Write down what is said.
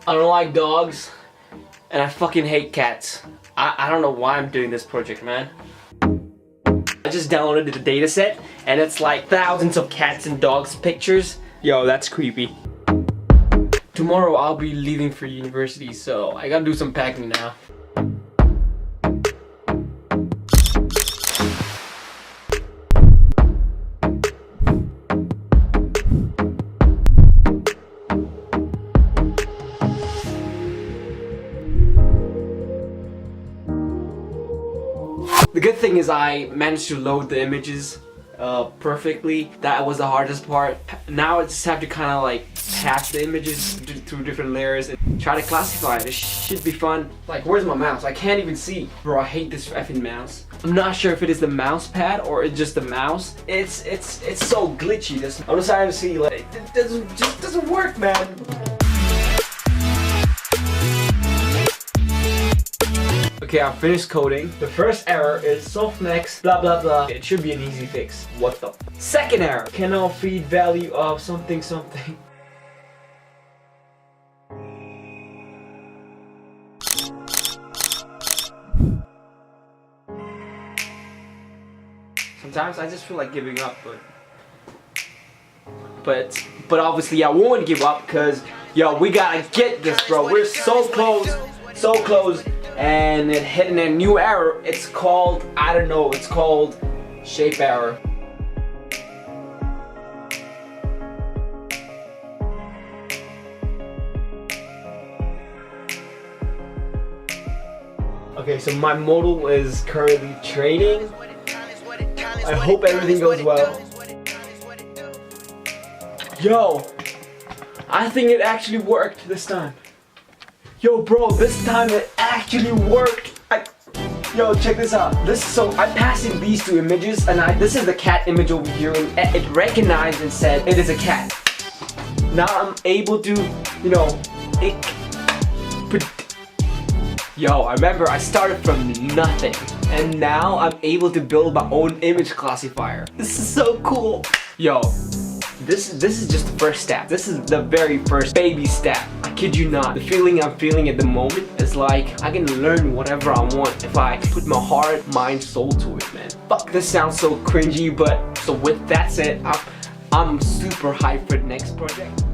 I don't like dogs, and I fucking hate cats. I don't know why I'm doing this project, man. I just downloaded the dataset, and it's like thousands of cats and dogs pictures. Yo, that's creepy. Tomorrow I'll be leaving for university, so I gotta do some packing now. The good thing is I managed to load the images perfectly. That was the hardest part. Now I just have to kind of like pass the images through different layers and try to classify it. It should be fun. Like, where's my mouse? I can't even see. Bro, I hate this effing mouse. I'm not sure if it is the mouse pad or it's just the mouse. It's so glitchy. I'm just trying to see, like, it just doesn't work, man. Okay, I finished coding. The first error is softmax blah blah blah. It should be an easy fix. What the? Second error, cannot feed value of something something. Sometimes I just feel like giving up, but obviously I won't give up because yo, we gotta get this, bro. We're so close, so close. And it hitting a new error. It's called, I don't know, it's called shape error. Okay, so my model is currently training. I hope everything goes well. Yo, I think it actually worked this time. Yo, bro, this time it actually worked. Yo, check this out. So I'm passing these two images, and this is the cat image over here, and it recognized and said it is a cat. Now I'm able to, you know, yo, I remember I started from nothing, and now I'm able to build my own image classifier. This is so cool. Yo, this is just the first step. This is the very first baby step. I kid you not. The feeling I'm feeling at the moment is like I can learn whatever I want if I put my heart, mind, soul to it, man. Fuck, this sounds so cringy, but so with that said, I'm super hyped for the next project.